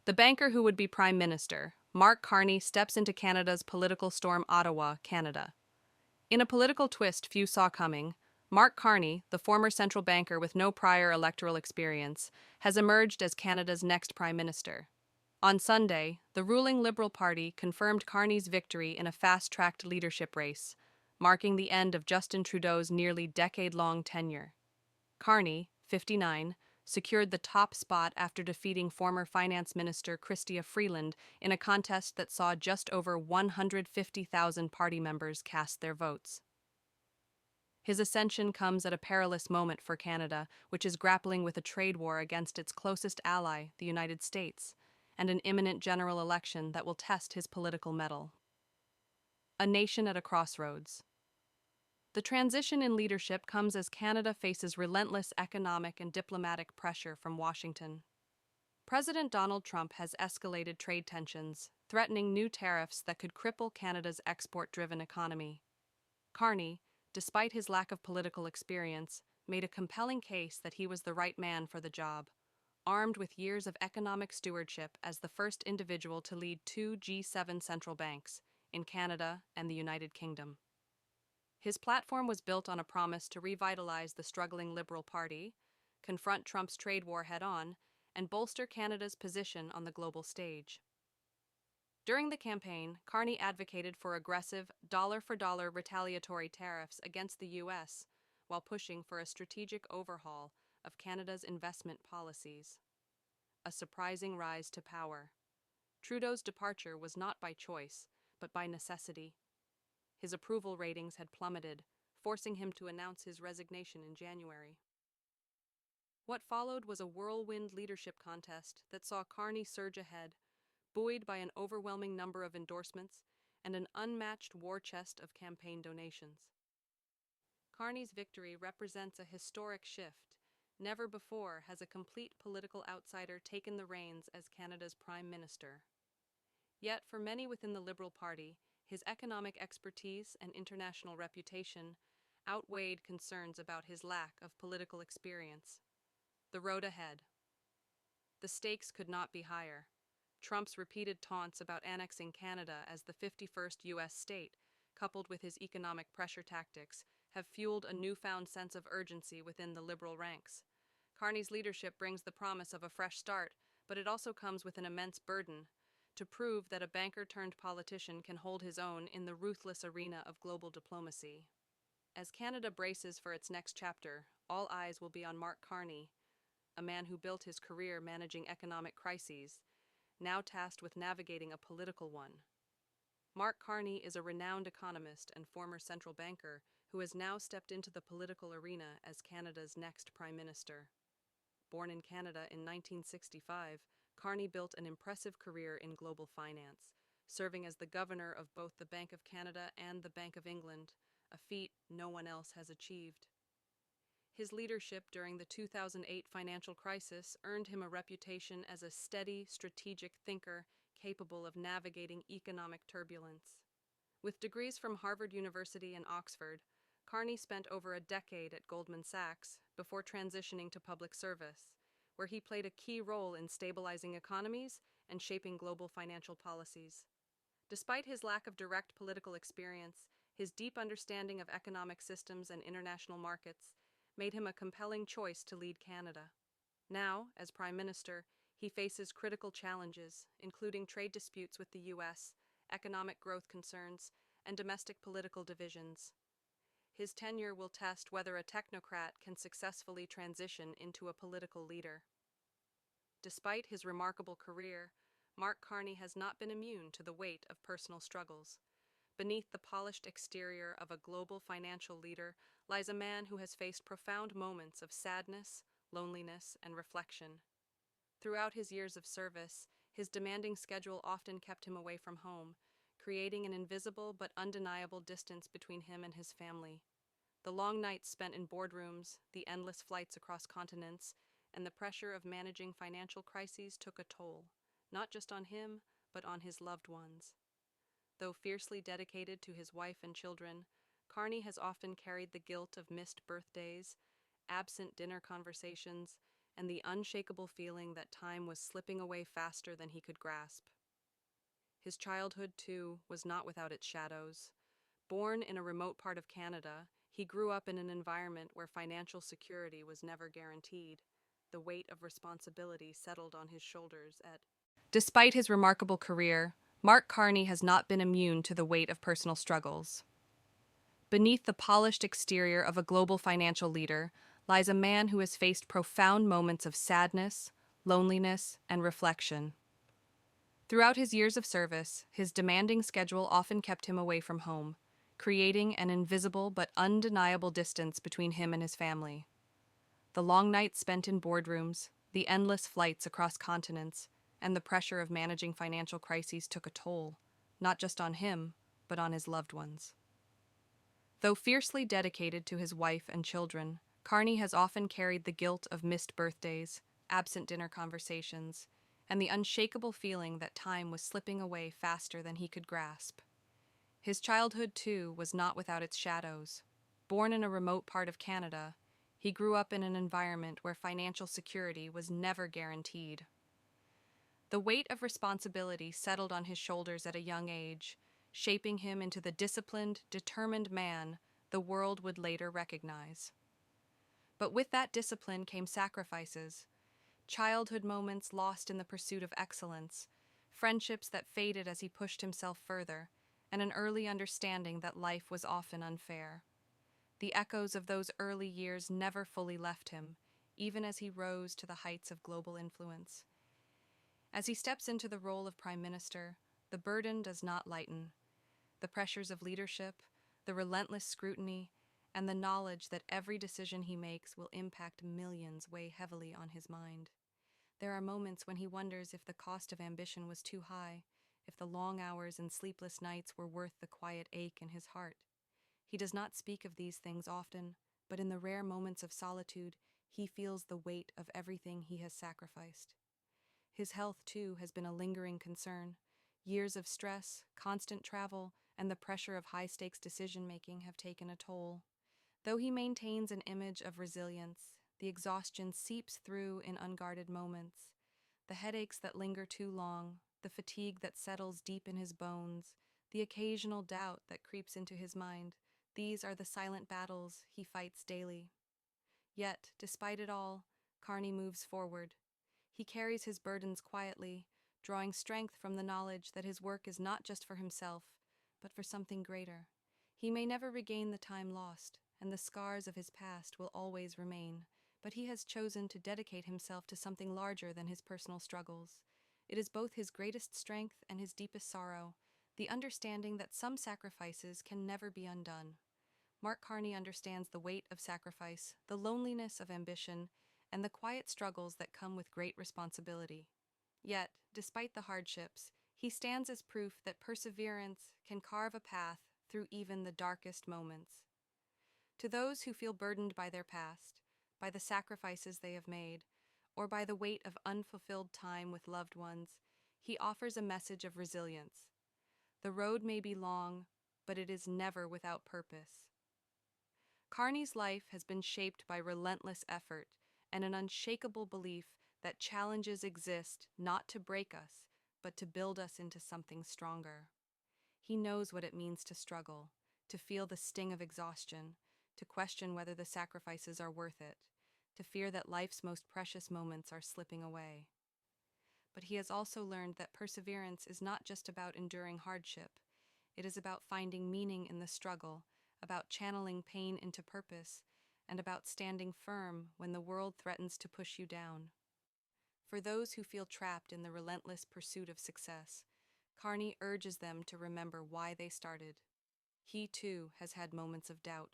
The banker who would be Prime Minister, Mark Carney, steps into Canada's political storm, Ottawa, Canada. In a political twist few saw coming, Mark Carney, the former central banker with no prior electoral experience, has emerged as Canada's next Prime Minister. On Sunday, the ruling Liberal Party confirmed Carney's victory in a fast-tracked leadership race, marking the end of Justin Trudeau's nearly decade-long tenure. Carney, 59, secured the top spot after defeating former Finance Minister Chrystia Freeland in a contest that saw just over 150,000 party members cast their votes. His ascension comes at a perilous moment for Canada, which is grappling with a trade war against its closest ally, the United States, and an imminent general election that will test his political mettle. A nation at a crossroads. The transition in leadership comes as Canada faces relentless economic and diplomatic pressure from Washington. President Donald Trump has escalated trade tensions, threatening new tariffs that could cripple Canada's export-driven economy. Carney, despite his lack of political experience, made a compelling case that he was the right man for the job, armed with years of economic stewardship as the first individual to lead two G7 central banks in Canada and the United Kingdom. His platform was built on a promise to revitalize the struggling Liberal Party, confront Trump's trade war head-on, and bolster Canada's position on the global stage. During the campaign, Carney advocated for aggressive, dollar-for-dollar retaliatory tariffs against the U.S., while pushing for a strategic overhaul of Canada's investment policies. A surprising rise to power. Trudeau's departure was not by choice, but by necessity. His approval ratings had plummeted, forcing him to announce his resignation in January. What followed was a whirlwind leadership contest that saw Carney surge ahead, buoyed by an overwhelming number of endorsements and an unmatched war chest of campaign donations. Carney's victory represents a historic shift. Never before has a complete political outsider taken the reins as Canada's Prime Minister. Yet, for many within the Liberal Party, his economic expertise and international reputation outweighed concerns about his lack of political experience. The road ahead. The stakes could not be higher. Trump's repeated taunts about annexing Canada as the 51st U.S. state, coupled with his economic pressure tactics, have fueled a newfound sense of urgency within the Liberal ranks. Carney's leadership brings the promise of a fresh start, but it also comes with an immense burden: to prove that a banker-turned-politician can hold his own in the ruthless arena of global diplomacy. As Canada braces for its next chapter, all eyes will be on Mark Carney, a man who built his career managing economic crises, now tasked with navigating a political one. Mark Carney is a renowned economist and former central banker who has now stepped into the political arena as Canada's next Prime Minister. Born in Canada in 1965, Carney built an impressive career in global finance, serving as the governor of both the Bank of Canada and the Bank of England, a feat no one else has achieved. His leadership during the 2008 financial crisis earned him a reputation as a steady, strategic thinker capable of navigating economic turbulence. With degrees from Harvard University and Oxford, Carney spent over a decade at Goldman Sachs before transitioning to public service, where he played a key role in stabilizing economies and shaping global financial policies. Despite his lack of direct political experience, his deep understanding of economic systems and international markets made him a compelling choice to lead Canada. Now, as Prime Minister, he faces critical challenges, including trade disputes with the U.S., economic growth concerns, and domestic political divisions. His tenure will test whether a technocrat can successfully transition into a political leader. Despite his remarkable career, Mark Carney has not been immune to the weight of personal struggles. Beneath the polished exterior of a global financial leader lies a man who has faced profound moments of sadness, loneliness, and reflection. Throughout his years of service, his demanding schedule often kept him away from home, creating an invisible but undeniable distance between him and his family. The long nights spent in boardrooms, the endless flights across continents, and the pressure of managing financial crises took a toll, not just on him, but on his loved ones. Though fiercely dedicated to his wife and children, Carney has often carried the guilt of missed birthdays, absent dinner conversations, and the unshakable feeling that time was slipping away faster than he could grasp. His childhood, too, was not without its shadows. Born in a remote part of Canada, he grew up in an environment where financial security was never guaranteed. The weight of responsibility settled on his shoulders at. Despite his remarkable career, Mark Carney has not been immune to the weight of personal struggles. Beneath the polished exterior of a global financial leader lies a man who has faced profound moments of sadness, loneliness, and reflection. Throughout his years of service, his demanding schedule often kept him away from home, creating an invisible but undeniable distance between him and his family. The long nights spent in boardrooms, the endless flights across continents, and the pressure of managing financial crises took a toll, not just on him, but on his loved ones. Though fiercely dedicated to his wife and children, Carney has often carried the guilt of missed birthdays, absent dinner conversations, and the unshakable feeling that time was slipping away faster than he could grasp. His childhood, too, was not without its shadows. Born in a remote part of Canada, he grew up in an environment where financial security was never guaranteed. The weight of responsibility settled on his shoulders at a young age, shaping him into the disciplined, determined man the world would later recognize. But with that discipline came sacrifices, childhood moments lost in the pursuit of excellence, friendships that faded as he pushed himself further, and an early understanding that life was often unfair. The echoes of those early years never fully left him, even as he rose to the heights of global influence. As he steps into the role of Prime Minister, the burden does not lighten. The pressures of leadership, the relentless scrutiny, and the knowledge that every decision he makes will impact millions weigh heavily on his mind. There are moments when he wonders if the cost of ambition was too high, if the long hours and sleepless nights were worth the quiet ache in his heart. He does not speak of these things often, but in the rare moments of solitude, he feels the weight of everything he has sacrificed. His health, too, has been a lingering concern. Years of stress, constant travel, and the pressure of high-stakes decision-making have taken a toll. Though he maintains an image of resilience, the exhaustion seeps through in unguarded moments. The headaches that linger too long, the fatigue that settles deep in his bones, the occasional doubt that creeps into his mind, these are the silent battles he fights daily. Yet, despite it all, Carney moves forward. He carries his burdens quietly, drawing strength from the knowledge that his work is not just for himself, but for something greater. He may never regain the time lost, and the scars of his past will always remain, but he has chosen to dedicate himself to something larger than his personal struggles. It is both his greatest strength and his deepest sorrow, the understanding that some sacrifices can never be undone. Mark Carney understands the weight of sacrifice, the loneliness of ambition, and the quiet struggles that come with great responsibility. Yet, despite the hardships, he stands as proof that perseverance can carve a path through even the darkest moments. To those who feel burdened by their past, by the sacrifices they have made, or by the weight of unfulfilled time with loved ones, he offers a message of resilience. The road may be long, but it is never without purpose. Carney's life has been shaped by relentless effort and an unshakable belief that challenges exist not to break us, but to build us into something stronger. He knows what it means to struggle, to feel the sting of exhaustion, to question whether the sacrifices are worth it, to fear that life's most precious moments are slipping away. But he has also learned that perseverance is not just about enduring hardship. It is about finding meaning in the struggle, about channeling pain into purpose, and about standing firm when the world threatens to push you down. For those who feel trapped in the relentless pursuit of success, Carney urges them to remember why they started. He, too, has had moments of doubt,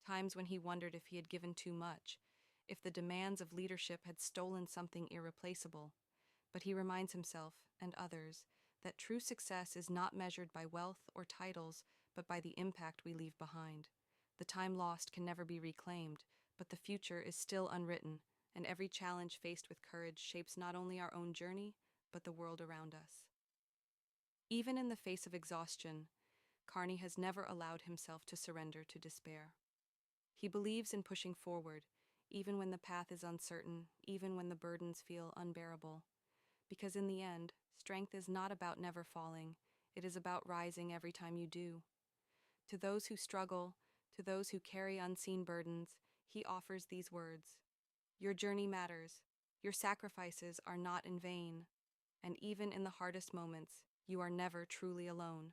times when he wondered if he had given too much, if the demands of leadership had stolen something irreplaceable. But he reminds himself, and others, that true success is not measured by wealth or titles, but by the impact we leave behind. The time lost can never be reclaimed, but the future is still unwritten, and every challenge faced with courage shapes not only our own journey, but the world around us. Even in the face of exhaustion, Carney has never allowed himself to surrender to despair. He believes in pushing forward, even when the path is uncertain, even when the burdens feel unbearable. Because in the end, strength is not about never falling, it is about rising every time you do. To those who struggle, to those who carry unseen burdens, he offers these words: your journey matters, your sacrifices are not in vain, and even in the hardest moments, you are never truly alone.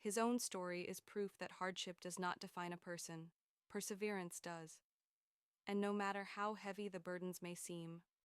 His own story is proof that hardship does not define a person, perseverance does. And no matter how heavy the burdens may seem,